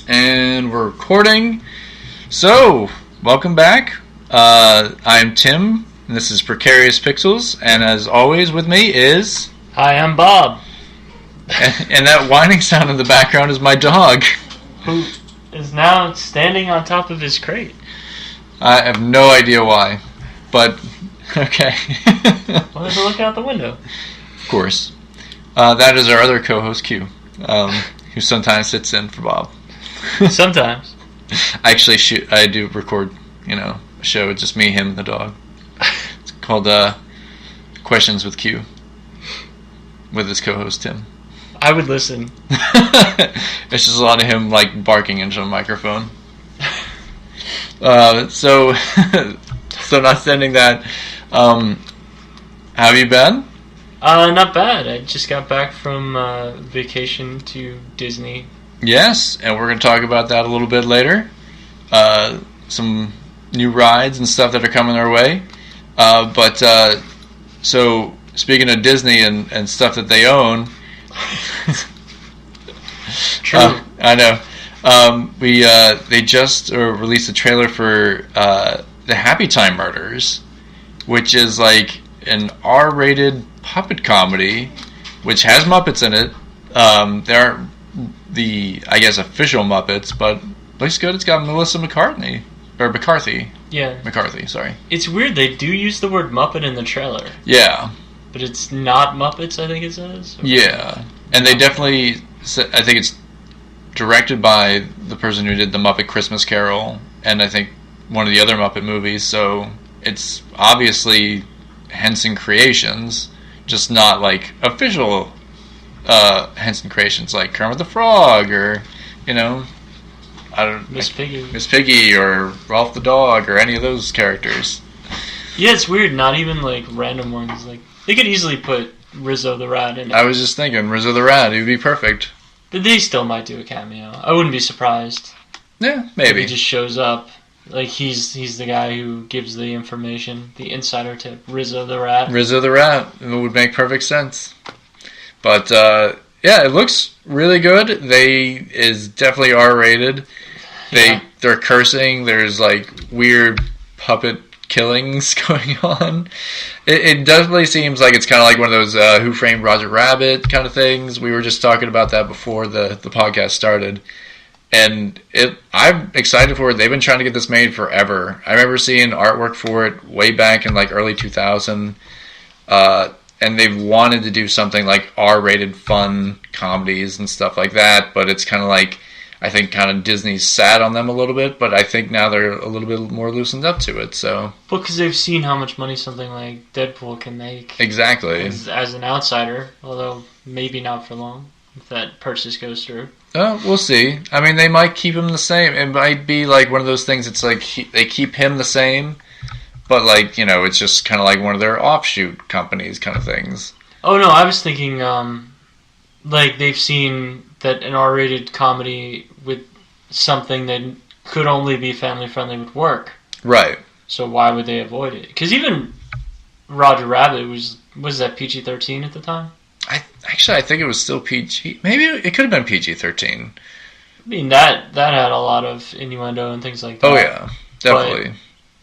And we're recording. So, welcome back. I'm Tim, and this is Precarious Pixels, and as always with me is... Hi, I'm Bob. And that whining sound in the background is my dog. Who is now standing on top of his crate. I have no idea why, but okay. Well, there's a look out the window. Of course. That is our other co-host, Q, who sometimes sits in for Bob. Sometimes. I do record, a show with just me, him, and the dog. It's called Questions with Q, with his co-host, Tim. I would listen. It's just a lot of him, barking into a microphone. So notwithstanding that, how have you been? Not bad. I just got back from vacation to Disney. Yes, and we're going to talk about that a little bit later. Some new rides and stuff that are coming our way. So speaking of Disney and stuff that they own... True. I know. They just released a trailer for the Happy Time Murders, which is an R-rated puppet comedy, which has Muppets in it. They aren't the, official Muppets, but looks good. It's got Melissa McCarthy. Yeah. McCarthy, sorry. It's weird, they do use the word Muppet in the trailer. Yeah. But it's not Muppets, I think it says. Yeah. And they definitely, I think it's directed by the person who did the Muppet Christmas Carol, and I think one of the other Muppet movies, so it's obviously Henson Creations, just not official Henson Creations like Kermit the Frog or, Miss Piggy or Ralph the Dog or any of those characters. Yeah, it's weird, not even random ones. They could easily put Rizzo the Rat in it. I was just thinking, Rizzo the Rat, he would be perfect. But they still might do a cameo. I wouldn't be surprised. Yeah, maybe. He just shows up. He's the guy who gives the information, the insider tip. Rizzo the Rat. Rizzo the Rat. It would make perfect sense. But, yeah, it looks really good. Is definitely R-rated. They're cursing. There's, weird puppet killings going on. It definitely seems like it's kind of like one of those Who Framed Roger Rabbit kind of things. We were just talking about that before the podcast started. And I'm excited for it. They've been trying to get this made forever. I remember seeing artwork for it way back in early 2000. And they've wanted to do something like R-rated fun comedies and stuff like that. But it's kind of I think kind of Disney's sat on them a little bit, but I think now they're a little bit more loosened up to it. So, well, because they've seen how much money something like Deadpool can make. Exactly. As an outsider, although maybe not for long if that purchase goes through. We'll see. I mean, they might keep him the same. It might be one of those things. It's they keep him the same, but it's just kind of one of their offshoot companies kind of things. Oh no, I was thinking they've seen that an R-rated comedy with something that could only be family-friendly would work. Right. So why would they avoid it? Because even Roger Rabbit was that PG-13 at the time? I think it was still PG. Maybe it could have been PG-13. I mean, that had a lot of innuendo and things like that. Oh, yeah. Definitely.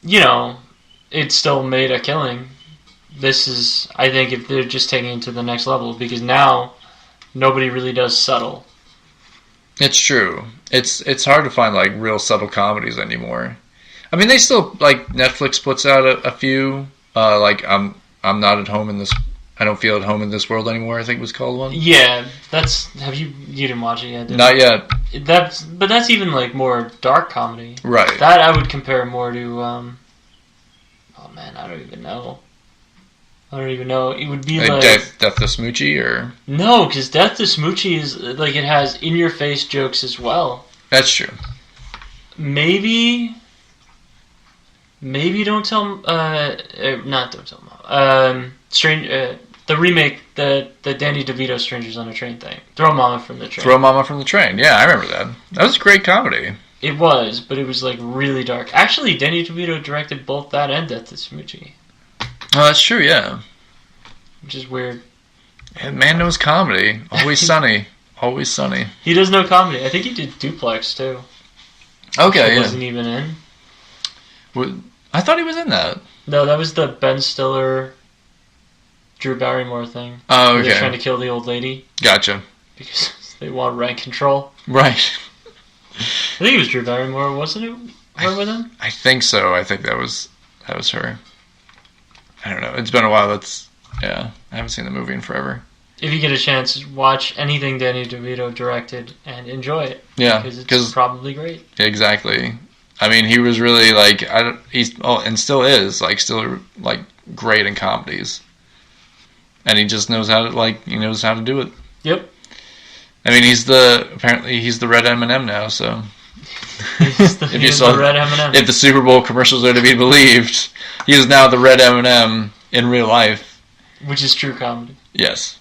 But, it still made a killing. This is, I think, if they're just taking it to the next level, because now nobody really does subtle. It's true. It's hard to find real subtle comedies anymore. I mean, they still Netflix puts out a few. I'm not at home in this. I don't feel at home in this world anymore. I think it was called one. Yeah, you didn't watch it yet? Not yet. That's even more dark comedy. Right. That I would compare more to. Oh man, I don't even know. It would be Death to Smoochie or... No, because Death to Smoochie is... it has in-your-face jokes as well. That's true. Maybe Don't Tell... not Don't Tell Mom. The remake, the Danny DeVito Strangers on a Train thing. Throw Mama from the Train. Throw Mama from the Train. Yeah, I remember that. That was a great comedy. It was, but it was really dark. Actually, Danny DeVito directed both that and Death to Smoochie. Oh, that's true, yeah. Which is weird. Yeah, man knows comedy. Always Sunny. Always Sunny. He does no comedy. I think he did Duplex too. Okay, He yeah. wasn't even in. I thought he was in that. No, that was the Ben Stiller, Drew Barrymore thing. Oh, Where okay. they're trying to kill the old lady Gotcha. because they want rent control. Right. I think it was Drew Barrymore, wasn't it? Her with him? I think so. I think that was her. I don't know. It's been a while. I haven't seen the movie in forever. If you get a chance, watch anything Danny DeVito directed and enjoy it. Yeah, because it's probably great. Exactly. I mean, he was really and still is great in comedies, and he just knows how to do it. Yep. I mean, apparently he's the red M&M now. So He's the red M&M. If the Super Bowl commercials are to be believed, he is now the red M&M in real life, which is true comedy. Yes.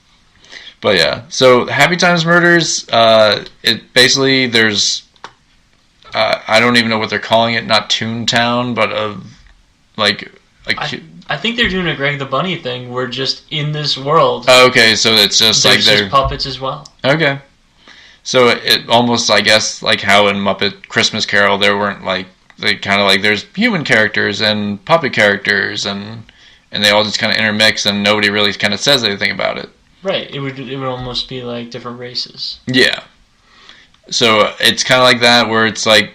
But yeah, so Happy Times Murders, it basically there's, I don't even know what they're calling it, not Toontown, but I think they're doing a Greg the Bunny thing. We're just in this world. Okay, so it's just There's just puppets as well. Okay. So it almost, I guess, like how in Muppet Christmas Carol, there weren't there's human characters and puppet characters and they all just kind of intermix and nobody really kind of says anything about it. Right, it would almost be like different races. Yeah. So it's kind of like that, where it's like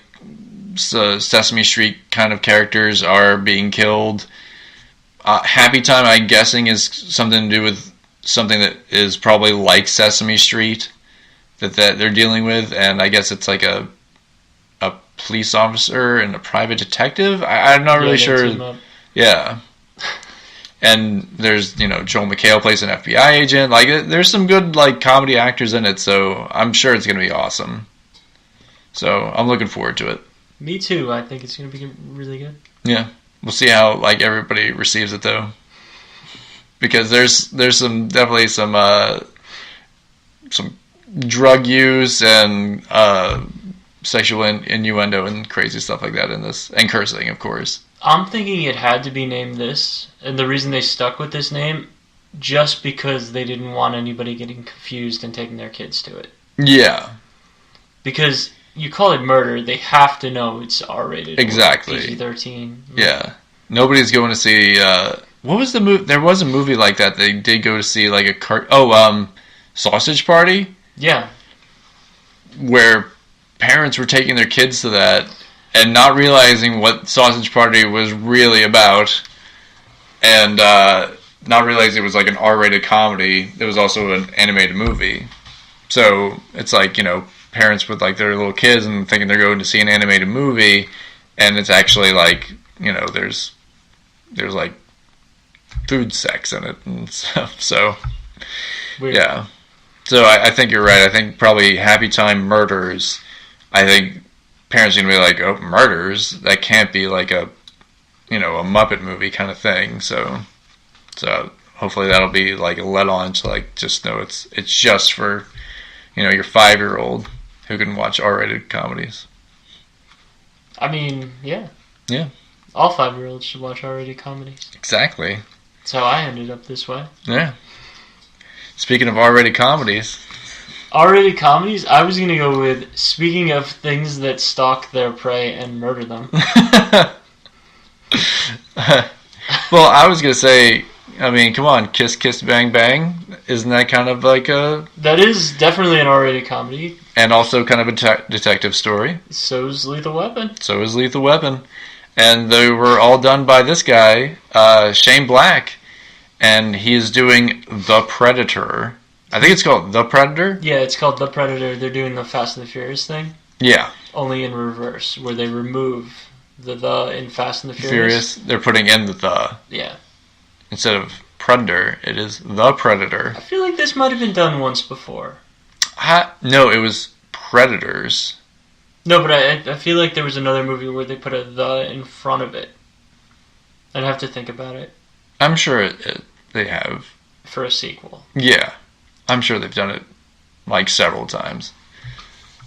Sesame Street kind of characters are being killed. Happy Time, I'm guessing, is something to do with something that is probably like Sesame Street that they're dealing with, and I guess it's like a police officer and a private detective. I'm not really sure. Yeah. And there's, Joel McHale plays an FBI agent. There's some good, comedy actors in it, so I'm sure it's going to be awesome. So I'm looking forward to it. Me too. I think it's going to be really good. Yeah. We'll see how, everybody receives it, though. Because there's definitely some drug use and sexual innuendo and crazy stuff like that in this. And cursing, of course. I'm thinking it had to be named this, and the reason they stuck with this name, just because they didn't want anybody getting confused and taking their kids to it. Yeah. Because you call it murder, they have to know it's R-rated. Exactly. PG-13. Yeah. Nobody's going to see, what was the movie? There was a movie like that. They did go to see, Sausage Party? Yeah. Where parents were taking their kids to that and not realizing what Sausage Party was really about, and not realizing it was an R-rated comedy. It was also an animated movie. So it's parents with their little kids and thinking they're going to see an animated movie, and it's actually there's food sex in it and stuff. So Weird. Yeah. So I think you're right. I think probably Happy Time Murders. I think parents are going to be like, oh, murders? That can't be a Muppet movie kind of thing. So hopefully that'll be let on to just know it's just for, your 5-year-old who can watch R-rated comedies. I mean, yeah. Yeah. All 5-year-olds should watch R-rated comedies. Exactly. That's how I ended up this way. Yeah. Speaking of R-rated comedies. R-rated comedies, I was going to go with, speaking of things that stalk their prey and murder them. Well, I was going to say, I mean, come on, Kiss Kiss Bang Bang. Isn't that kind of That is definitely an R-rated comedy. And also kind of a detective story. So is Lethal Weapon. So is Lethal Weapon. And they were all done by this guy, Shane Black. And he is doing The Predator. I think it's called The Predator? Yeah, it's called The Predator. They're doing the Fast and the Furious thing. Yeah. Only in reverse, where they remove the in Fast and the Furious. They're putting in the. Yeah. Instead of Predator, it is The Predator. I feel like this might have been done once before. No, it was Predators. No, but I feel like there was another movie where they put a the in front of it. I'd have to think about it. I'm sure they have. For a sequel. Yeah. I'm sure they've done it several times.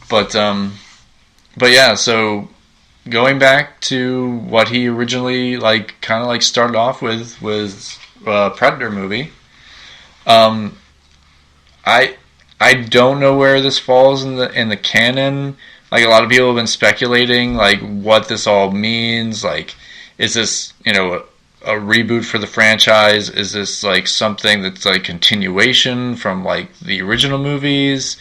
But yeah, so going back to what he originally kind of started off with was a Predator movie. I I don't know where this falls in the canon. Like, a lot of people have been speculating, like, what this all means. Like, is this, a reboot for the franchise? Is this, like, something that's, like, continuation from, like, the original movies?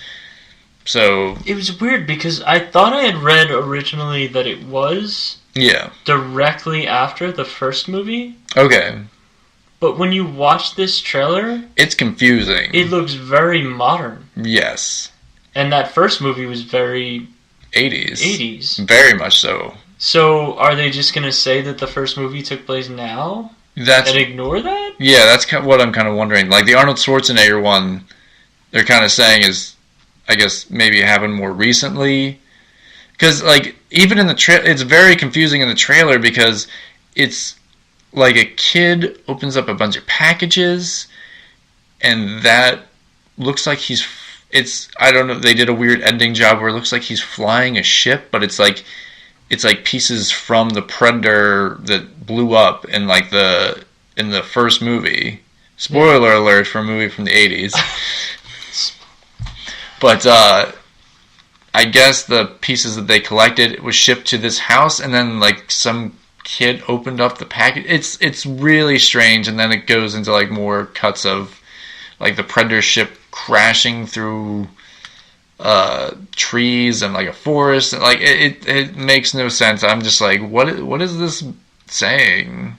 So... It was weird because I thought I had read originally that it was... Yeah. Directly after the first movie. Okay. But when you watch this trailer... It's confusing. It looks very modern. Yes. And that first movie was very... 80s. Very much so. So, are they just going to say that the first movie took place now? And ignore that? Yeah, that's what I'm kind of wondering. Like, the Arnold Schwarzenegger one, they're kind of saying is, I guess, maybe happened more recently. Because, like, even in the trailer, it's very confusing in the trailer because it's like a kid opens up a bunch of packages and that looks like I don't know, they did a weird ending job where it looks like he's flying a ship, but it's like pieces from the Predator that blew up in the first movie. Spoiler alert for a movie from the 80s. But I guess the pieces that they collected was shipped to this house, and then like some kid opened up the package. It's really strange, and then it goes into like more cuts of like the Predator ship crashing through trees and like a forest. Like it makes no sense. I'm just like, what is this saying?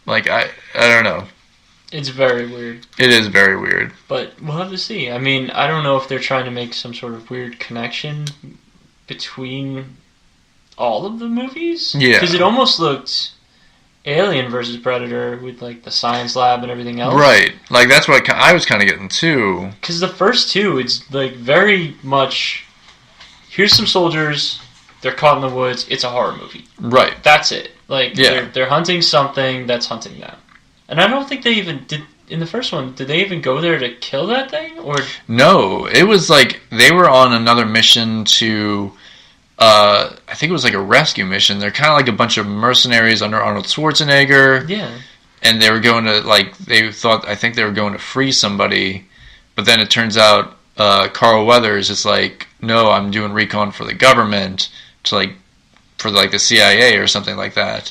Like I don't know. It's very weird. It is very weird. But we'll have to see. I mean, I don't know if they're trying to make some sort of weird connection between all of the movies. Yeah. Because it almost looked Alien versus Predator with like the science lab and everything else. Right. Like that's what I was kind of getting too. Because the first two, it's like very much, here's some soldiers, they're caught in the woods, it's a horror movie. Right. That's it. Like, they're hunting something that's hunting them. And I don't think they even did, in the first one, did they even go there to kill that thing? Or no, it was like they were on another mission to, I think it was like a rescue mission. They're kind of like a bunch of mercenaries under Arnold Schwarzenegger. Yeah. And they were going to, like, I think they were going to free somebody. But then it turns out Carl Weathers is like, no, I'm doing recon for the government, for the CIA or something like that.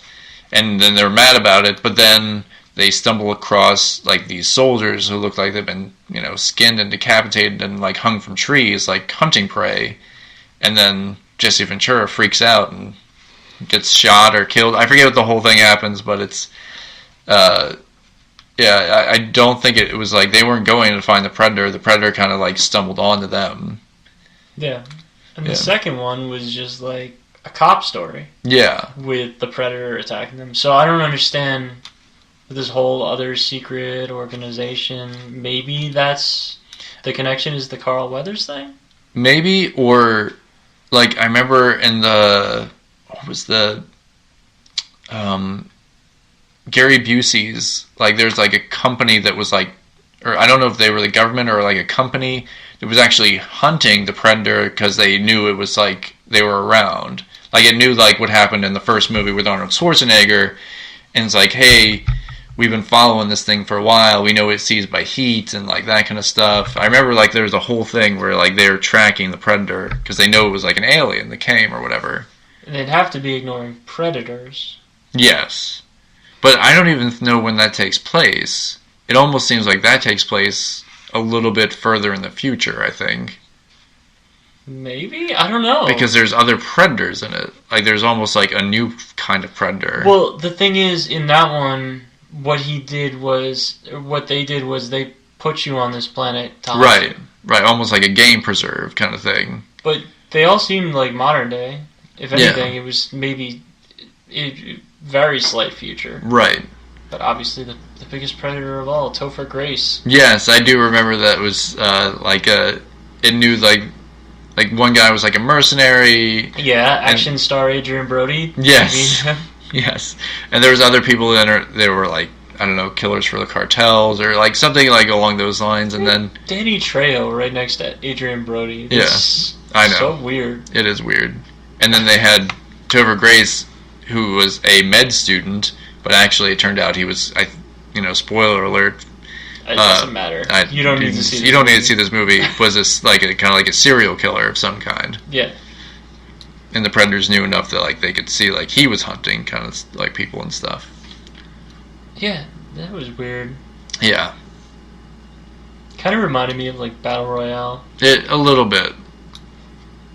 And then they're mad about it, but then they stumble across like these soldiers who look like they've been, skinned and decapitated and like hung from trees, like hunting prey. And then Jesse Ventura freaks out and gets shot or killed. I forget what the whole thing happens, but it's, I don't think it was like they weren't going to find the Predator. The Predator kind of like stumbled onto them. Yeah. And the second one was just like a cop story. Yeah. With the Predator attacking them. So I don't understand this whole other secret organization. Maybe that's the connection is the Carl Weathers thing? Maybe, or like I remember in what was the Gary Busey's, like there's like a company that was like, or I don't know if they were the government or like a company that was actually hunting the Predator because they knew it was like they were around. Like it knew like what happened in the first movie with Arnold Schwarzenegger, and it's like, hey, we've been following this thing for a while. We know it sees by heat and like that kind of stuff. I remember like there was a whole thing where like they were tracking the Predator because they know it was like an alien that came or whatever. And they'd have to be ignoring predators. Yes. But I don't even know when that takes place. It almost seems like that takes place a little bit further in the future, I think. Maybe? I don't know. Because there's other predators in it. Like there's almost like a new kind of predator. Well, the thing is, in that one, what they did was they put you on this planet to hunt. Right, almost like a game preserve kind of thing. But they all seemed like modern day. If anything, it was maybe a very slight future. Right. But obviously the biggest predator of all, Topher Grace. Yes, I do remember that was it knew like one guy was like a mercenary. Yeah, action star Adrian Brody. Yes. Yes. And there was other people that were like, I don't know, killers for the cartels or like something like along those lines, and then Danny Trejo right next to Adrian Brody. Yes, I know. So weird. It is weird. And then they had Topher Grace, who was a med student, but actually it turned out he was, spoiler alert, It doesn't matter. You don't need to see. You don't need to see this movie. Was this like kind of like a serial killer of some kind? Yeah. And the predators knew enough that like they could see like he was hunting kind of like people and stuff. Yeah, that was weird. Yeah. Kind of reminded me of like Battle Royale. A little bit.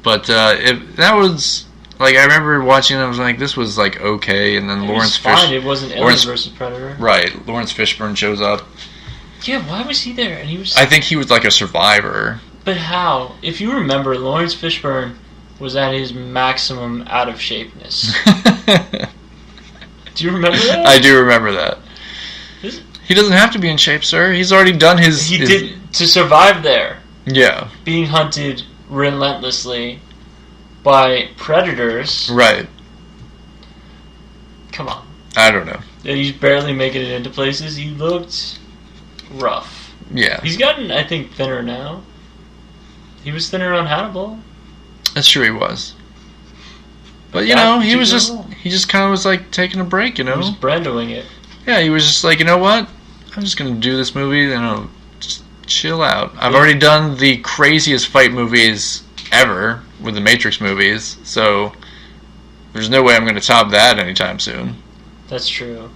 But that was like I remember watching it. I was like, this was like okay, and then It wasn't Aliens versus Predator. Right, Lawrence Fishburne shows up. Yeah, why was he there? And he was. I think he was like a survivor. But how? If you remember, Lawrence Fishburne was at his maximum out of shapeness. Do you remember that? I do remember that. He doesn't have to be in shape, sir. He's already done his. He did to survive there. Yeah. Being hunted relentlessly by predators. Right. Come on. I don't know. And he's barely making it into places. He looked rough. Yeah. He's gotten, I think, thinner now. He was thinner on Hannibal. That's true, he was. But you know, he just kind of was like taking a break, you know. He was brandoing it. Yeah, he was just like, you know what? I'm just gonna do this movie, you know, just chill out. I've already done the craziest fight movies ever with the Matrix movies, so there's no way I'm gonna top that anytime soon. That's true.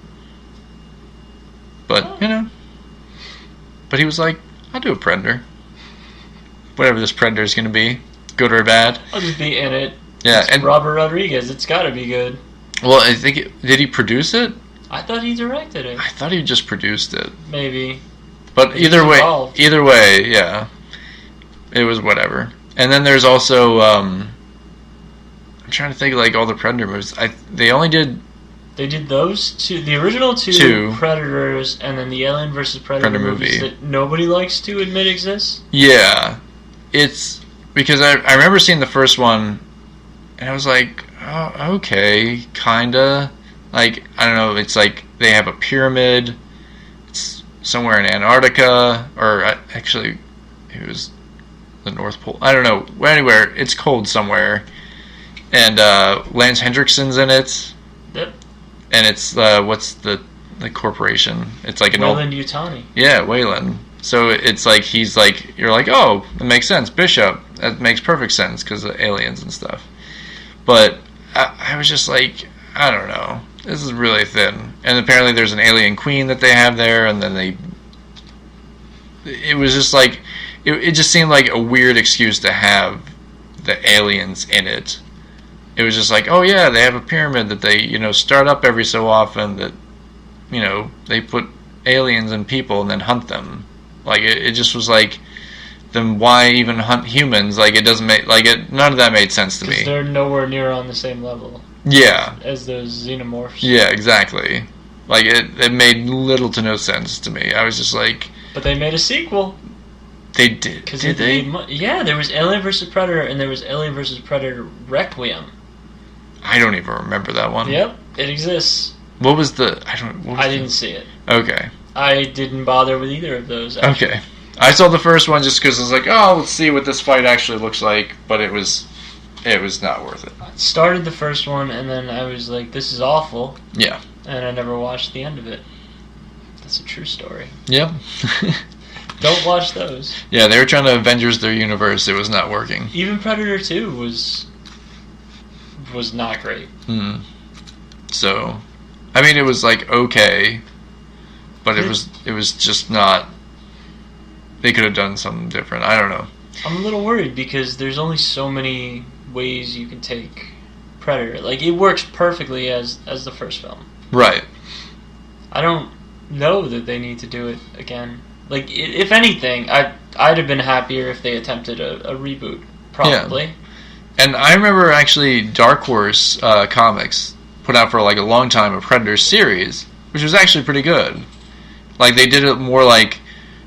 But you know, but he was like, I'll do a Predator, whatever this Predator is gonna be, good or bad. I'll just be in it. Yeah, it's and Robert Rodriguez. It's got to be good. Well, I think did he produce it? I thought he directed it. I thought he just produced it. Maybe. But either way, yeah, it was whatever. And then there's also I'm trying to think of like all the Predator movies. They did those two, the original two Predators, and then the Alien versus Predator movies that nobody likes to admit exist. Yeah, it's because I remember seeing the first one, and I was like, oh, okay, kinda. Like, I don't know, it's like they have a pyramid. It's somewhere in Antarctica, or actually, it was the North Pole. I don't know, anywhere. It's cold somewhere. And Lance Hendrickson's in it. Yep. And it's, what's the corporation? It's like an Weyland-Yutani. Yeah, Weyland. So it's like, he's like, you're like, oh, it makes sense. Bishop. That makes perfect sense because of aliens and stuff. But I was just like, I don't know. This is really thin. And apparently there's an alien queen that they have there, and then it was just like, it just seemed like a weird excuse to have the aliens in it. It was just like, oh yeah, they have a pyramid that they, you know, start up every so often that, you know, they put aliens and people and then hunt them. Like, it just was like, then why even hunt humans? Like, it doesn't make, like, none of that made sense to me. Because they're nowhere near on the same level. Yeah. As those xenomorphs. Yeah, exactly. Like, it made little to no sense to me. I was just like... But they made a sequel. They did? Did they? Yeah, there was Alien vs. Predator, and there was Alien vs. Predator Requiem. I don't even remember that one. Yep, it exists. What was the... I didn't see it. Okay. I didn't bother with either of those, actually. Okay. I saw the first one just because I was like, oh, let's see what this fight actually looks like, but it was not worth it. I started the first one, and then I was like, this is awful. Yeah. And I never watched the end of it. That's a true story. Yep. Don't watch those. Yeah, they were trying to Avengers their universe. It was not working. Even Predator 2 was not great. So, I mean, it was like okay, but it was just not. They could have done something different. I don't know. I'm a little worried because there's only so many ways you can take Predator. Like, it works perfectly as the first film. Right. I don't know that they need to do it again. Like, if anything, I'd have been happier if they attempted a reboot. Probably. Yeah. And I remember actually Dark Horse Comics put out for like a long time a Predator series, which was actually pretty good. Like, they did it more like,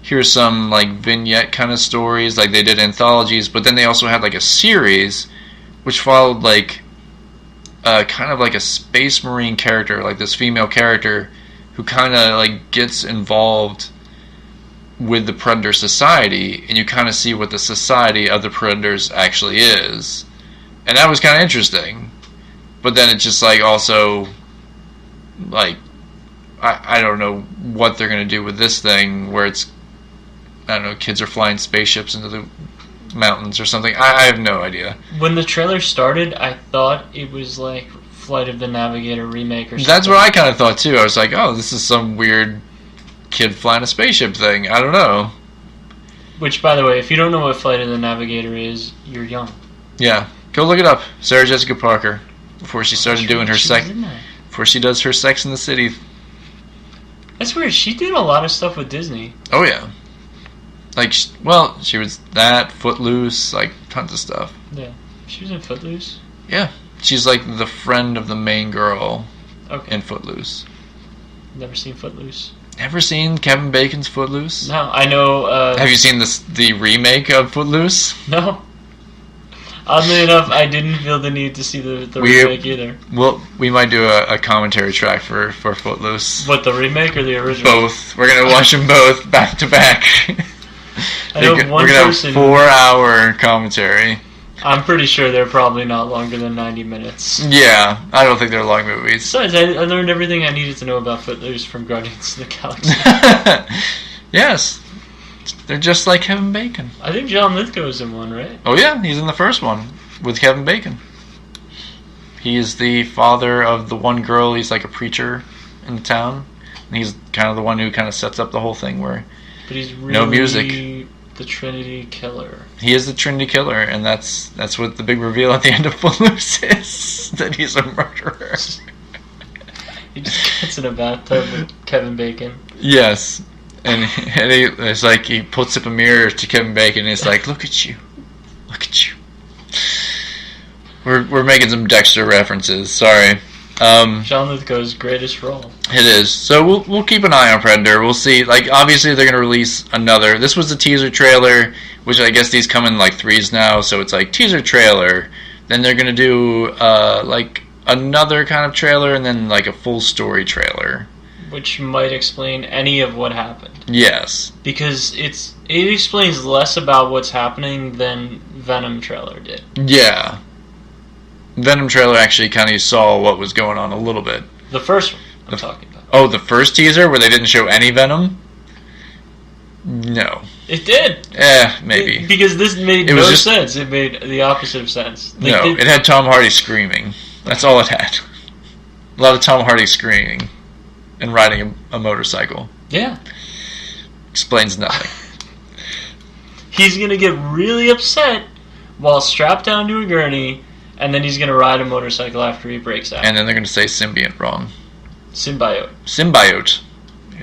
here's some like vignette kind of stories, like they did anthologies, but then they also had like a series which followed like kind of like a space marine character, like this female character who kind of like gets involved with the Predator society, and you kind of see what the society of the Predators actually is. And that was kind of interesting. But then it's just like also like I don't know what they're going to do with this thing where it's I don't know, kids are flying spaceships into the mountains or something. I have no idea. When the trailer started, I thought it was like Flight of the Navigator remake or something. That's what I kind of thought too. I was like, oh, this is some weird kid flying a spaceship thing. I don't know. Which, by the way, if you don't know what Flight of the Navigator is, you're young. Yeah, go look it up. Sarah Jessica Parker, before she started doing her before she does her Sex in the City. That's weird. She did a lot of stuff with Disney. Oh yeah, like she was that Footloose, like tons of stuff. Yeah, she was in Footloose. Yeah, she's like the friend of the main girl in Footloose. Never seen Footloose. Never seen Kevin Bacon's Footloose? No, I know. Have you seen the remake of Footloose? No. Oddly enough, I didn't feel the need to see the remake either. Well, we might do a commentary track for Footloose. What, the remake or the original? Both. We're gonna watch them both back to back. I know one we're gonna person. Have 4-hour commentary. I'm pretty sure they're probably not longer than 90 minutes. Yeah, I don't think they're long movies. Besides, I learned everything I needed to know about Footloose from Guardians of the Galaxy. Yes. They're just like Kevin Bacon. I think John Lithgow's in one, right? Oh yeah, he's in the first one with Kevin Bacon. He is the father of the one girl. He's like a preacher in the town. And he's kind of the one who kind of sets up the whole thing where but he's really no music. The Trinity Killer. He is the Trinity Killer, and that's what the big reveal at the end of Footloose is, that he's a murderer. He just gets in a bathtub with Kevin Bacon. Yes. And it's like he puts up a mirror to Kevin Bacon and it's like, look at you. Look at you. We're making some Dexter references, sorry. John Lithgow's greatest role. It is. So we'll keep an eye on Predator. We'll see. Like, obviously they're going to release another. This was the teaser trailer, which I guess these come in like threes now, so it's like teaser trailer. Then they're going to do like another kind of trailer and then like a full story trailer. Which might explain any of what happened. Yes. Because it explains less about what's happening than Venom trailer did. Yeah. Venom trailer actually kind of saw what was going on a little bit. The first one I'm talking about. Oh, the first teaser where they didn't show any Venom? No. It did. Maybe. Because this made no sense. It made the opposite of sense. Like, no, it had Tom Hardy screaming. That's all it had. A lot of Tom Hardy screaming and riding a motorcycle. Yeah. Explains nothing. He's going to get really upset while strapped down to a gurney, and then he's going to ride a motorcycle after he breaks out. And then they're going to say symbiont wrong. Symbiote.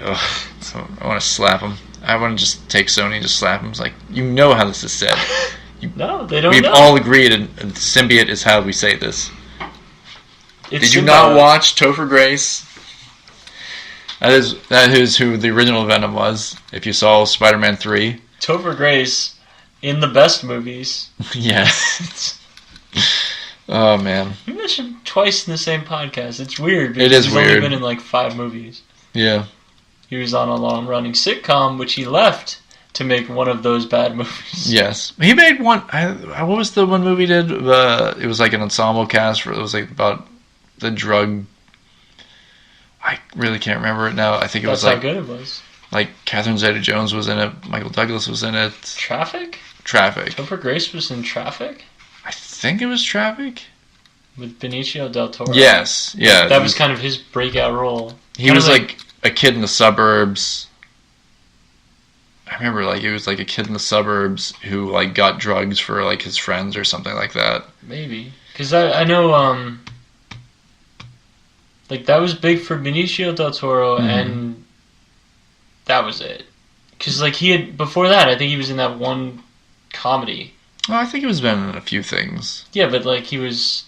Ugh. So I want to slap him. I want to just take Sony and just slap him. It's like, you know how this is said. No, they don't We've know. all agreed, and symbiote is how we say this. Did you symbiote. not watch Topher Grace? That is who the original Venom was, if you saw Spider-Man 3. Topher Grace in the best movies. Yes. Oh, man. You mentioned twice in the same podcast. It's weird. It is he's weird. He's only been in like 5 movies. Yeah. He was on a long-running sitcom, which he left to make one of those bad movies. Yes. He made one... what was the one movie he did? It was like an ensemble cast. It was like about the drug... I really can't remember it now. I think it was like... That's how good it was. Like, Catherine Zeta-Jones was in it. Michael Douglas was in it. Traffic? Topher Grace was in Traffic? I think it was Traffic. With Benicio del Toro? Yes. Yeah. That was kind of his breakout role. He was like a kid in the suburbs. I remember, like, he was like a kid in the suburbs who, like, got drugs for, like, his friends or something like that. Maybe. Because I know, like, that was big for Benicio del Toro, and that was it. Because, like, before that, I think he was in that one comedy. Well, I think he was been in a few things. Yeah, but, like, he was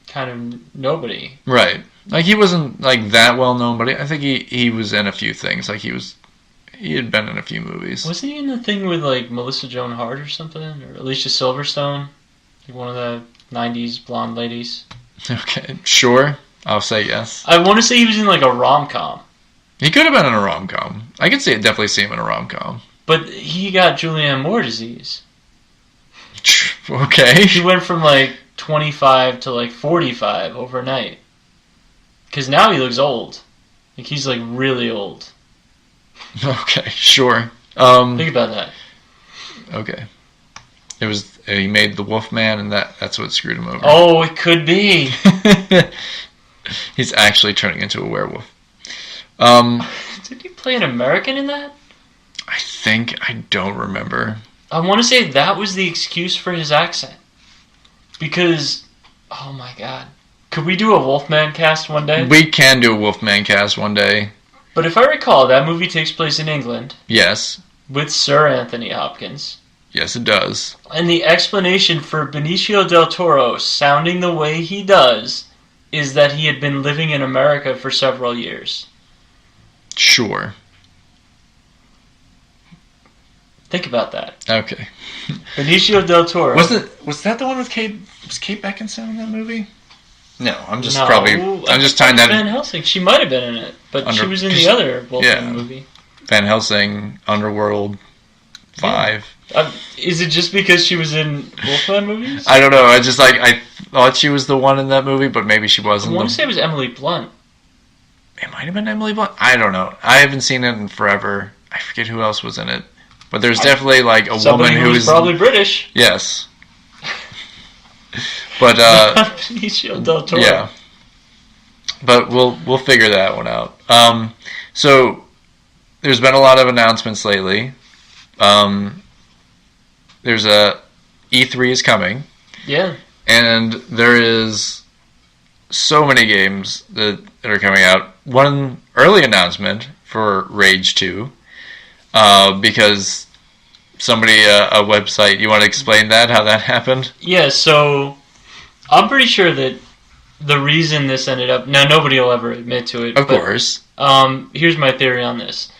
kind of nobody. Right. Like, he wasn't, like, that well known, but I think he was in a few things. Like, he had been in a few movies. Wasn't he in the thing with, like, Melissa Joan Hart or something? Or Alicia Silverstone? Like one of the 90s blonde ladies? Okay, sure. I'll say yes. I want to say he was in, like, a rom-com. He could have been in a rom-com. I could definitely see him in a rom-com. But he got Julianne Moore disease. Okay. He went from, like, 25 to, like, 45 overnight. Because now he looks old. Like, he's, like, really old. Okay, sure. Think about that. Okay. It was he made the Wolfman, and that's what screwed him over. Oh, it could be. He's actually turning into a werewolf. Did he play an American in that? I don't remember. I want to say that was the excuse for his accent. Because, oh my god. Could we do a Wolfman cast one day? We can do a Wolfman cast one day. But if I recall, that movie takes place in England. Yes. With Sir Anthony Hopkins. Yes, it does. And the explanation for Benicio del Toro sounding the way he does is that he had been living in America for several years. Sure. Think about that. Okay. Benicio del Toro. Was that the one with Kate? Was Kate Beckinsale in that movie? No, I'm just tying that. Van Helsing. She might have been in it, but she was in the other Wolfman movie. Van Helsing, Underworld, 5. Is it just because she was in Wolfman movies? I don't know. I thought she was the one in that movie, but maybe she wasn't. I want to say it was Emily Blunt. It might have been Emily Blunt. I don't know. I haven't seen it in forever. I forget who else was in it. But there's definitely like a woman who is probably British. Yes. But Benicio del Toro. Yeah. But we'll figure that one out. So there's been a lot of announcements lately. There's a E3 is coming. Yeah. And there is so many games that are coming out. One early announcement for Rage 2. Because somebody, a website, you want to explain that, how that happened? Yeah, so I'm pretty sure that the reason this ended up... Now, nobody will ever admit to it. Of course. Here's my theory on this.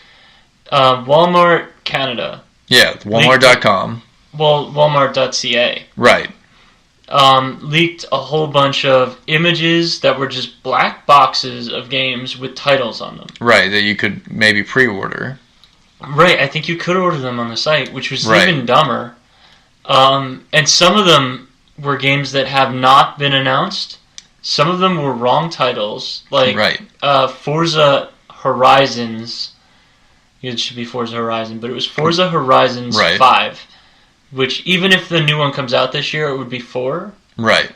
Walmart Canada. Yeah, Walmart.com. Well, Walmart.ca. Right. Leaked a whole bunch of images that were just black boxes of games with titles on them. Right, that you could maybe pre-order. Right, I think you could order them on the site, which was even dumber. And some of them were games that have not been announced. Some of them were wrong titles, like Forza Horizons. It should be Forza Horizon, but it was Forza Horizons 5, which even if the new one comes out this year, it would be 4. Right.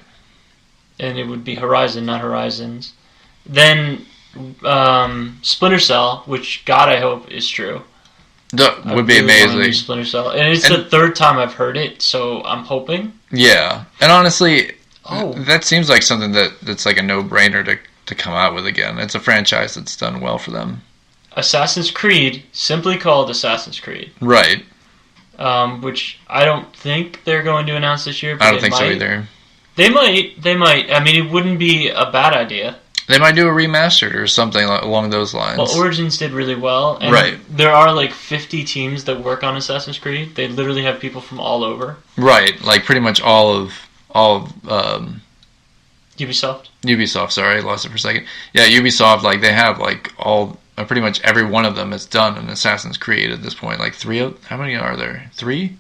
And it would be Horizon, not Horizons. Then Splinter Cell, which God I hope is true. That would be amazing. Splinter Cell, and it's the third time I've heard it, so I'm hoping. Yeah, and honestly, that seems like something that's like a no-brainer to come out with again. It's a franchise that's done well for them. Assassin's Creed, simply called Assassin's Creed. Right. Which I don't think they're going to announce this year. But I don't think so either. They might. I mean, it wouldn't be a bad idea. They might do a remastered or something along those lines. Well, Origins did really well. And there are like 50 teams that work on Assassin's Creed. They literally have people from all over. Right, like pretty much all of Ubisoft. Ubisoft, sorry, I lost it for a second. Yeah, Ubisoft, like they have like all, pretty much every one of them has done an Assassin's Creed at this point. Like how many are there? 3?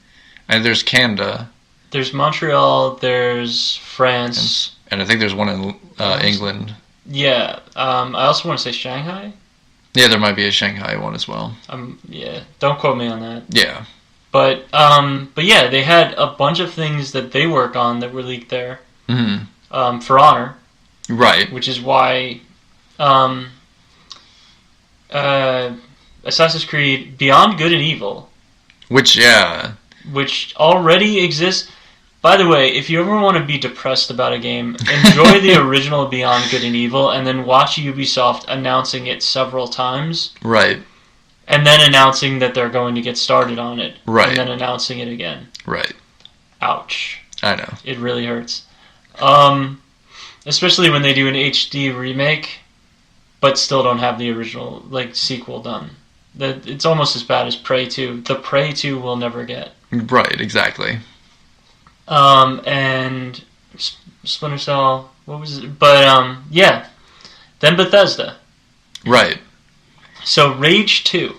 And there's Canada. There's Montreal, there's France. And I think there's one in England. Yeah, I also want to say Shanghai. Yeah, there might be a Shanghai one as well. Yeah, don't quote me on that. Yeah. But yeah, they had a bunch of things that they work on that were leaked there. Mm-hmm. For Honor. Right. Which is why Assassin's Creed Beyond Good and Evil. Which already exists. By the way, if you ever want to be depressed about a game, enjoy the original Beyond Good and Evil and then watch Ubisoft announcing it several times. Right. And then announcing that they're going to get started on it. Right. And then announcing it again. Right. Ouch. I know. It really hurts. Especially when they do an HD remake, but still don't have the original sequel done. It's almost as bad as Prey 2. The Prey 2 we'll never get. Right, exactly. And Splinter Cell, what was it? But, yeah. Then Bethesda. Right. So Rage 2,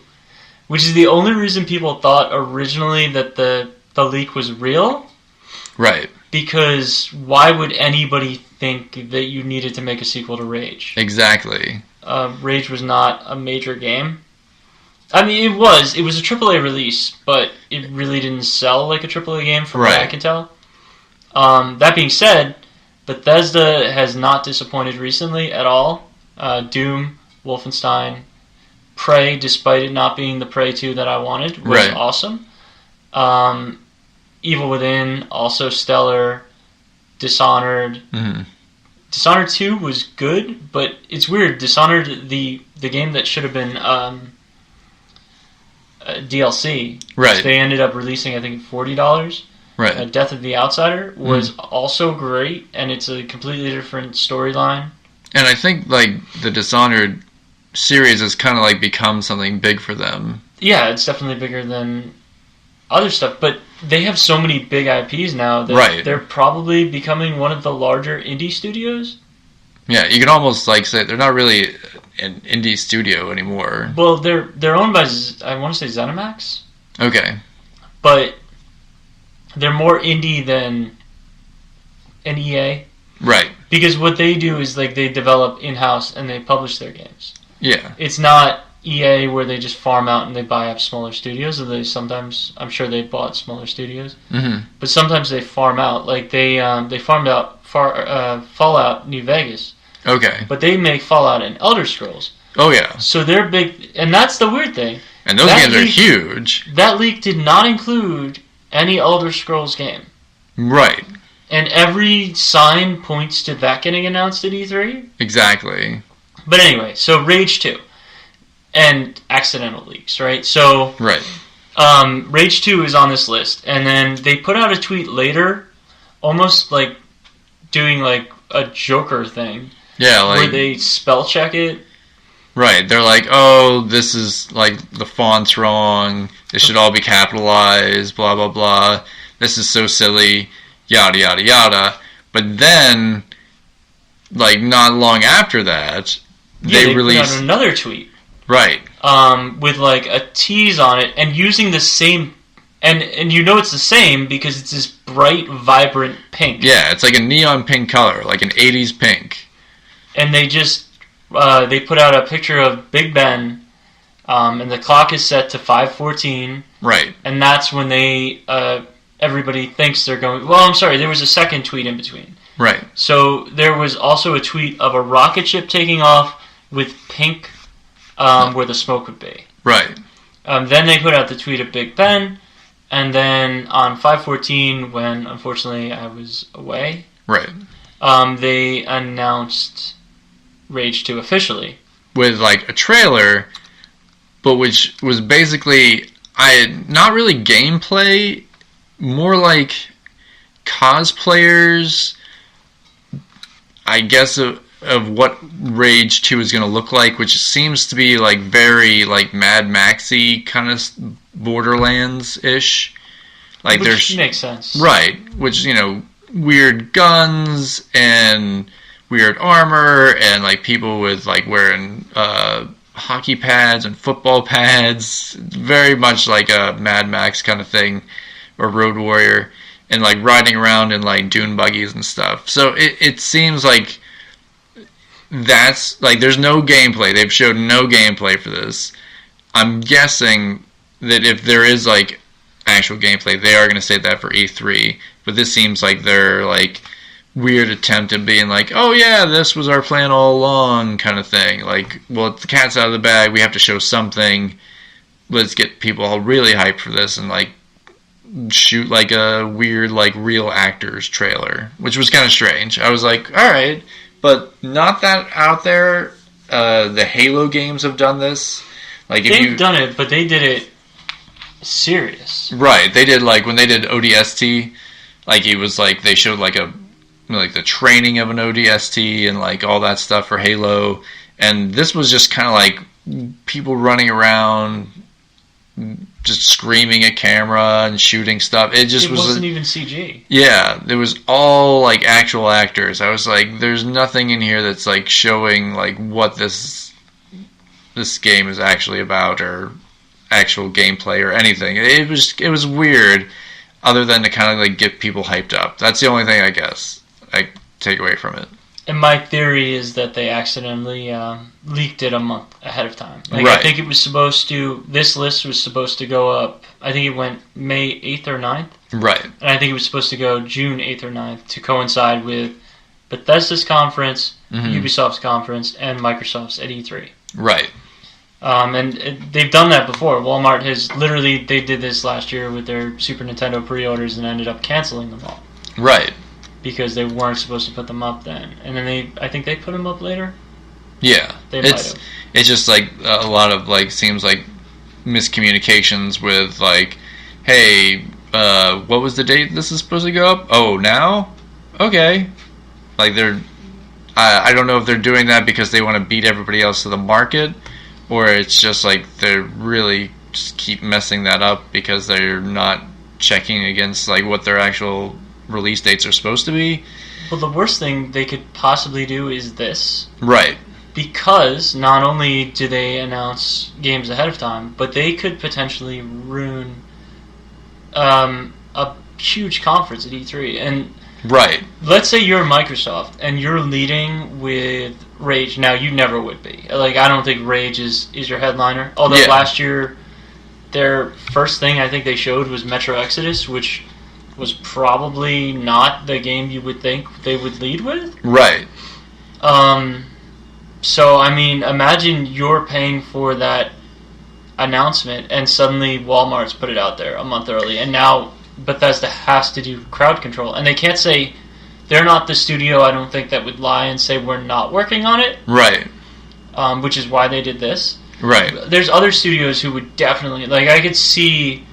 which is the only reason people thought originally that the leak was real. Right. Because why would anybody think that you needed to make a sequel to Rage? Exactly. Rage was not a major game. I mean, it was a AAA release, but it really didn't sell like a AAA game from what I can tell. That being said, Bethesda has not disappointed recently at all. Doom, Wolfenstein, Prey, despite it not being the Prey 2 that I wanted, was awesome. Evil Within, also stellar. Dishonored. Mm-hmm. Dishonored 2 was good, but it's weird. Dishonored, the game that should have been DLC, which they ended up releasing, I think, $40. Right. Death of the Outsider was also great, and it's a completely different storyline. And I think like the Dishonored series has kind of like become something big for them. Yeah, it's definitely bigger than other stuff, but they have so many big IPs now that they're probably becoming one of the larger indie studios. Yeah, you can almost like say they're not really an indie studio anymore. Well, they're owned by, I want to say, ZeniMax. Okay. But they're more indie than an EA. Right. Because what they do is like they develop in-house and they publish their games. Yeah. It's not EA where they just farm out and they buy up smaller studios. Or they sometimes, I'm sure they bought smaller studios. Mm-hmm. But sometimes they farm out. Like they farmed out Fallout New Vegas. Okay. But they make Fallout and Elder Scrolls. Oh yeah. So they're big, and that's the weird thing. And those games are huge. That leak did not include any Elder Scrolls game. Right. And every sign points to that getting announced at E3. Exactly. But anyway, so Rage 2. And accidental leaks, right? So right. Rage 2 is on this list. And then they put out a tweet later, almost like doing like a Joker thing. Yeah, like... where they spell check it. Right, they're like, oh, this is, like, the font's wrong, it should all be capitalized, blah, blah, blah, this is so silly, yada, yada, yada. But then, like, not long after that, they released... put out another tweet. Right. With, like, a tease on it, and using the same... And you know it's the same because it's this bright, vibrant pink. Yeah, it's like a neon pink color, like an 80s pink. And they just... they put out a picture of Big Ben, and the clock is set to 5:14. Right. And that's when they, everybody thinks they're going... Well, I'm sorry, there was a second tweet in between. Right. So there was also a tweet of a rocket ship taking off with pink where the smoke would be. Right. Then they put out the tweet of Big Ben, and then on 5:14, when unfortunately I was away, right, they announced Rage 2 officially. With like a trailer, but which was basically not really gameplay, more like cosplayers, I guess, of what Rage 2 is going to look like, which seems to be like very like Mad Maxy kind of Borderlands-ish. Like which makes sense. Right, which, you know, weird guns and weird armor and like people with like wearing hockey pads and football pads, very much like a Mad Max kind of thing, or Road Warrior, and like riding around in like dune buggies and stuff. So it seems like that's like there's no gameplay. They've showed no gameplay for this. I'm guessing that if there is like actual gameplay, they are going to save that for E3. But this seems like their like weird attempt at being like, oh yeah, this was our plan all along kind of thing. Like, well, the cat's out of the bag. We have to show something. Let's get people all really hyped for this and like shoot like a weird like real actors trailer, which was kind of strange. I was like, all right. But not that out there. The Halo games have done this. Like they've done it, but they did it serious. Right. They did like when they did ODST. Like it was like they showed like the training of an ODST and like all that stuff for Halo. And this was just kind of like people running around, just screaming at camera and shooting stuff. It wasn't even CG. Yeah, it was all like actual actors. I was like, there's nothing in here that's like showing like what this game is actually about or actual gameplay or anything. It was weird, other than to kind of like get people hyped up. That's the only thing I guess I take away from it. And my theory is that they accidentally leaked it a month ahead of time. Like, right. I think it was supposed to. This list was supposed to go up. I think it went May 8th or 9th. Right. And I think it was supposed to go June 8th or 9th to coincide with Bethesda's conference, Ubisoft's conference, and Microsoft's at E3. Right. They've done that before. Walmart has literally, they did this last year with their Super Nintendo pre-orders and ended up canceling them all. Right. Because they weren't supposed to put them up then. And then I think they put them up later. Yeah. They might have. It's just like a lot of like, seems like miscommunications with like, hey, what was the date this is supposed to go up? Oh, now? Okay. Like I don't know if they're doing that because they want to beat everybody else to the market, or it's just like they're really just keep messing that up because they're not checking against like what their actual release dates are supposed to be. Well, the worst thing they could possibly do is this. Right. Because not only do they announce games ahead of time, but they could potentially ruin a huge conference at E3. And right. Let's say you're Microsoft and you're leading with Rage. Now, you never would be. Like, I don't think Rage is your headliner. Although last year, their first thing I think they showed was Metro Exodus, which was probably not the game you would think they would lead with. Right. So, I mean, imagine you're paying for that announcement and suddenly Walmart's put it out there a month early, and now Bethesda has to do crowd control. And they can't say, they're not the studio, I don't think, that would lie and say we're not working on it. Right. Which is why they did this. Right. There's other studios who would definitely, like, I could see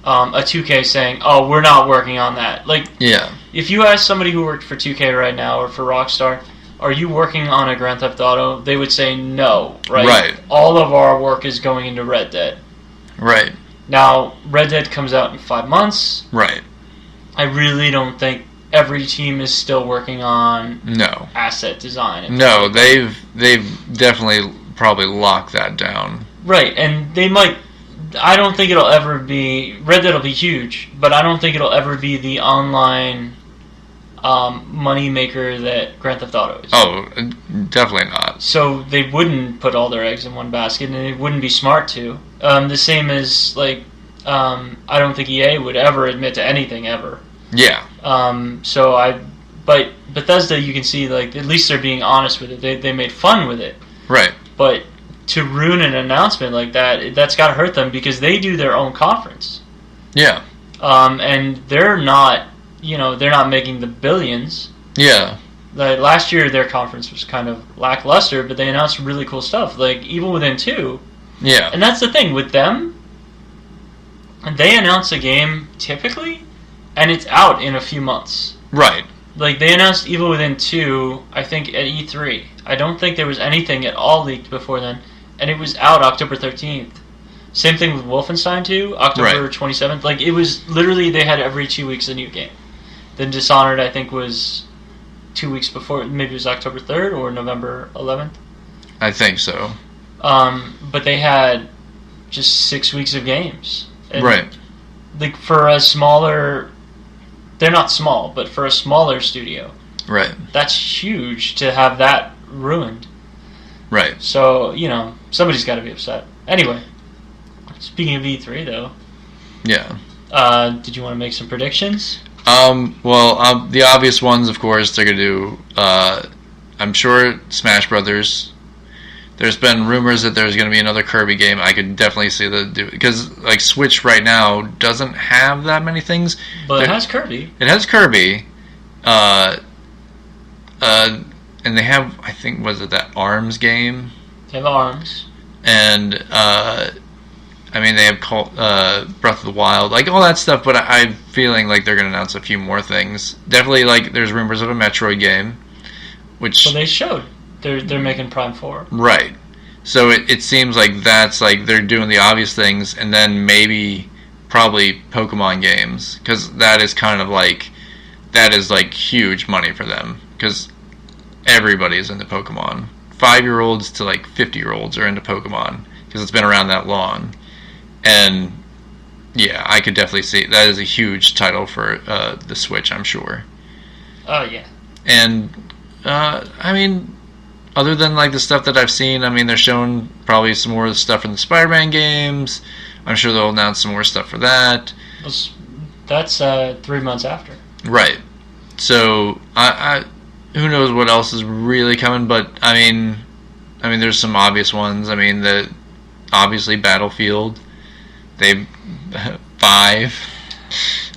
a 2K saying, oh, we're not working on that. Like, yeah. If you ask somebody who worked for 2K right now or for Rockstar, are you working on a Grand Theft Auto? They would say no, right? Right. All of our work is going into Red Dead. Right. Now, Red Dead comes out in 5 months. Right. I really don't think every team is still working on asset design. No, they've definitely probably locked that down. Right, and they might. I don't think it'll ever be. Red Dead will be huge, but I don't think it'll ever be the online money maker that Grand Theft Auto is. Oh, definitely not. So they wouldn't put all their eggs in one basket, and it wouldn't be smart to. The same as like, I don't think EA would ever admit to anything ever. Yeah. But Bethesda, you can see like at least they're being honest with it. They made fun with it. Right. But to ruin an announcement like that, that's got to hurt them because they do their own conference. Yeah. And they're not. They're not making the billions. Yeah. Like last year, their conference was kind of lackluster, but they announced really cool stuff, like Evil Within 2. Yeah. And that's the thing with them. They announce a game typically, and it's out in a few months. Right. Like they announced Evil Within 2, I think at E3. I don't think there was anything at all leaked before then, and it was out October 13th. Same thing with Wolfenstein 2, October 27th. Like it was literally they had every 2 weeks a new game. Then Dishonored, I think, was 2 weeks before. Maybe it was October 3rd or November 11th. I think so. But they had just 6 weeks of games. And right. Like for a smaller, they're not small, but for a smaller studio, right? That's huge to have that ruined. Right. So somebody's got to be upset. Anyway, speaking of E3 though. Yeah. Did you want to make some predictions? Well, the obvious ones, of course, they're going to do, I'm sure, Smash Brothers. There's been rumors that there's going to be another Kirby game. I could definitely see that do because, like, Switch right now doesn't have that many things. But it has Kirby. It has Kirby. And they have, I think, was it that ARMS game? They have ARMS. And, they have Breath of the Wild, like all that stuff, but I'm feeling like they're going to announce a few more things. Definitely, like, there's rumors of a Metroid game, which... Well, they showed. They're making Prime 4. Right. So it seems like that's, like, they're doing the obvious things, and then probably Pokemon games, because that is kind of like, that is, like, huge money for them, because everybody's into Pokemon. 5-year-olds to, like, 50-year-olds are into Pokemon, because it's been around that long. And yeah, I could definitely see that is a huge title for the Switch, I'm sure. Oh yeah. And I mean, other than like the stuff that I've seen, I mean, they're showing probably some more of the stuff from the Spider-Man games. I'm sure they'll announce some more stuff for that. That's 3 months after. Right. So I who knows what else is really coming? But I mean, there's some obvious ones. I mean, obviously Battlefield. 5.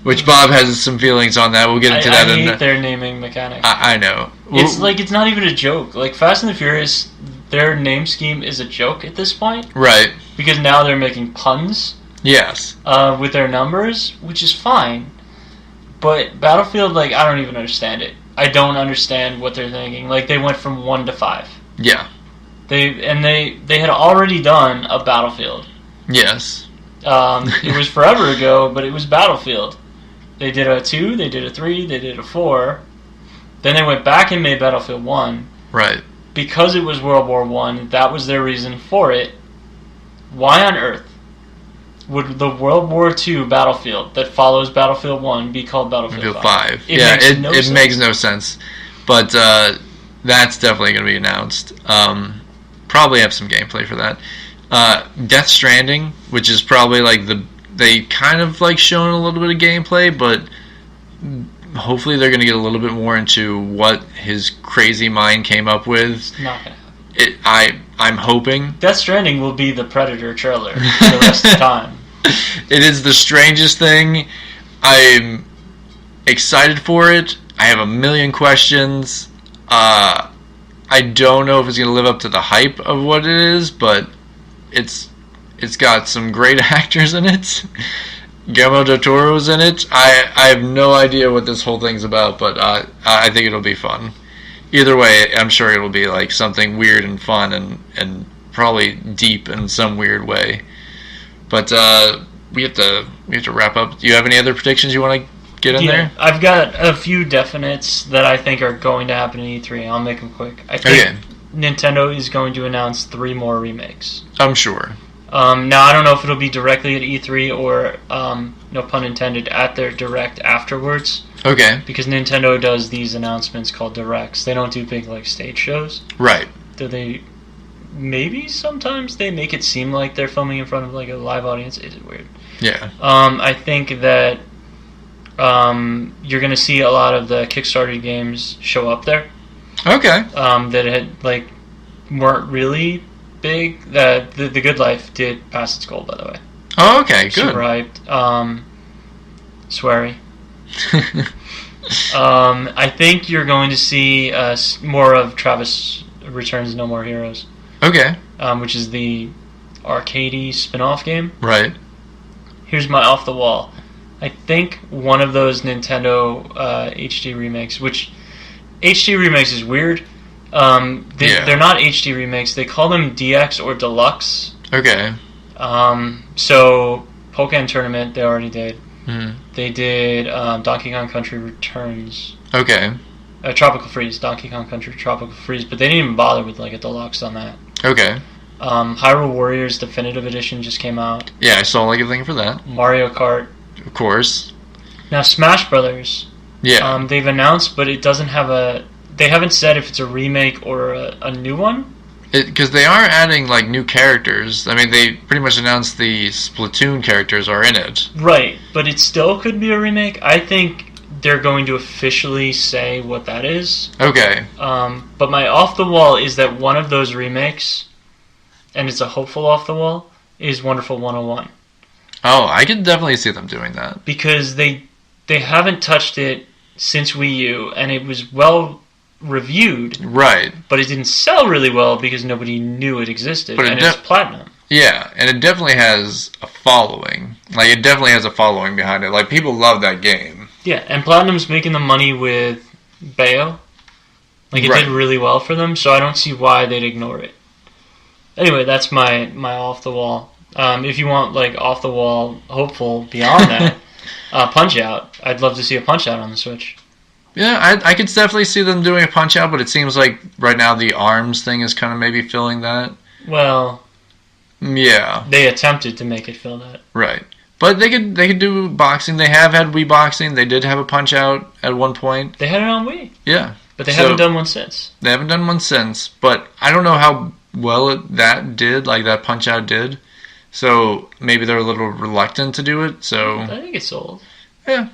Which Bob has some feelings on that. We'll get into that. I hate their naming mechanic. I know. It's not even a joke. Like Fast and the Furious, their name scheme is a joke at this point. Right. Because now they're making puns. Yes. With their numbers, which is fine. But Battlefield, like, I don't even understand it. I don't understand what they're thinking. Like, they went from 1 to 5. Yeah. They had already done a Battlefield. Yes. It was forever ago, but it was Battlefield. They did a 2, they did a 3, they did a 4. Then they went back and made Battlefield 1. Right. Because it was World War I, that was their reason for it. Why on earth would the World War II Battlefield that follows Battlefield 1 be called Battlefield 5? It makes no sense. But that's definitely going to be announced. Probably have some gameplay for that. Death Stranding, which is probably like they kind of like shown a little bit of gameplay, but hopefully they're going to get a little bit more into what his crazy mind came up with. It's not going to happen. I'm hoping Death Stranding will be the Predator trailer for the rest of the time. It is the strangest thing. I'm excited for it. I have a million questions. I don't know if it's going to live up to the hype of what it is, but it's got some great actors in it. Guillermo del Toro's in it. I have no idea what this whole thing's about, but I think it'll be fun. Either way, I'm sure it'll be like something weird and fun and probably deep in some weird way. But we have to wrap up. Do you have any other predictions you want to get in there? I've got a few definites that I think are going to happen in E3. I'll make them quick. I think Nintendo is going to announce 3 more remakes. I'm sure. Now, I don't know if it'll be directly at E3 or, no pun intended, at their Direct afterwards. Okay. Because Nintendo does these announcements called Directs. They don't do big, like, stage shows. Right. Do they... Maybe sometimes they make it seem like they're filming in front of, like, a live audience. It is weird. Yeah. I think that you're going to see a lot of the Kickstarter games show up there. Okay. That had, like, weren't really big. The Good Life did pass its goal, by the way. Oh, okay, good. Super hyped. Sweary. I think you're going to see more of Travis Returns No More Heroes. Okay. Which is the arcadey spin-off game. Right. Here's my off the wall. I think one of those Nintendo HD remakes, which HD remakes is weird. They're not HD remakes. They call them DX or Deluxe. Okay. So Pokémon Tournament they already did. Mm. They did Donkey Kong Country Returns. Okay. Tropical Freeze, Donkey Kong Country Tropical Freeze, but they didn't even bother with like a deluxe on that. Okay. Hyrule Warriors Definitive Edition just came out. Yeah, I saw like a thing for that. Mario Kart. Of course. Now Smash Brothers. Yeah. They've announced, but it doesn't have a... They haven't said if it's a remake or a new one. Because they are adding like new characters. I mean, they pretty much announced the Splatoon characters are in it. Right, but it still could be a remake. I think they're going to officially say what that is. Okay. But my off the wall is that one of those remakes, and it's a hopeful off the wall, is Wonderful 101. Oh, I can definitely see them doing that. Because they haven't touched it since Wii U, and it was well reviewed. Right. But it didn't sell really well because nobody knew it existed, and it's platinum. Yeah, and it definitely has a following. Like, it definitely has a following behind it. Like, people love that game. Yeah, and Platinum's making the money with Bayo. Like, it did really well for them, so I don't see why they'd ignore it. Anyway, that's my off-the-wall. If you want, like, off-the-wall, hopeful beyond that, Punch-Out. I'd love to see a Punch-Out on the Switch. Yeah, I could definitely see them doing a Punch-Out, but it seems like right now the ARMS thing is kind of maybe filling that. Well... Yeah. They attempted to make it fill that. Right. But they could do boxing. They have had Wii boxing. They did have a Punch-Out at one point. They had it on Wii. Yeah. But they haven't done one since. They haven't done one since, but I don't know how well that did, like that Punch-Out did. So maybe they're a little reluctant to do it. So I think it's sold. Yeah,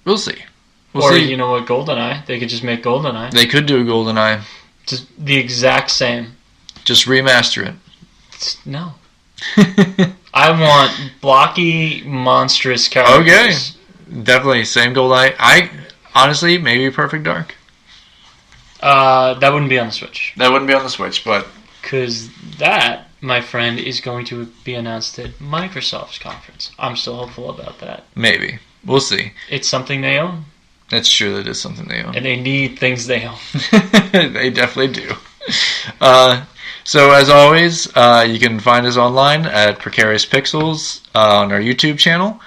we'll see. Or you know what, GoldenEye. They could just make GoldenEye. They could do a GoldenEye. Just the exact same. Just remaster it. No. I want blocky, monstrous characters. Okay. Definitely. Same GoldenEye. I honestly, maybe Perfect Dark. That wouldn't be on the Switch. That wouldn't be on the Switch, but... Because that, my friend, is going to be announced at Microsoft's conference. I'm still hopeful about that. Maybe. We'll see. It's something they own. That's true. That is something they own. And they need things they own. They definitely do. So as always, you can find us online at Precarious Pixels on our YouTube channel.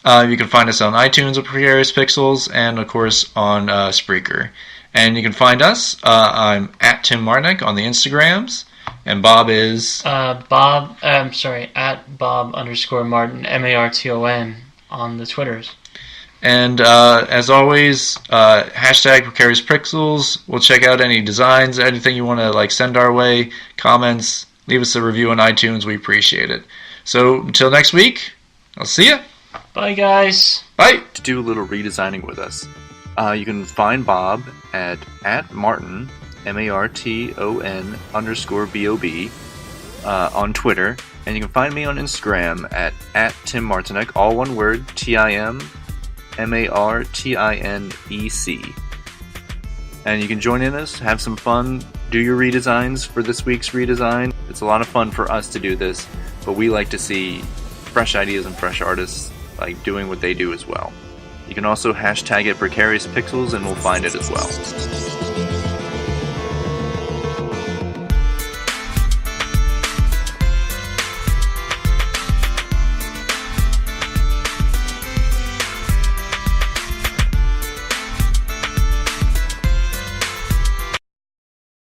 You can find us on iTunes at Precarious Pixels, and of course on Spreaker. And you can find us. I'm at Tim Martinek on the Instagrams, and Bob is at Bob_Martin MARTON on the Twitters. And as always, hashtag Precarious Pixels. We'll check out any designs, anything you want to send our way, comments. Leave us a review on iTunes. We appreciate it. So until next week, I'll see ya. Bye, guys. Bye. To do a little redesigning with us, you can find Bob at Martin MARTON_BOB on Twitter, and you can find me on Instagram at Tim Martinek, all one word, TIMMARTINEC. And you can join in us, have some fun, do your redesigns for this week's redesign. It's a lot of fun for us to do this, but we like to see fresh ideas and fresh artists doing what they do as well. You can also hashtag it Precarious Pixels and we'll find it as well.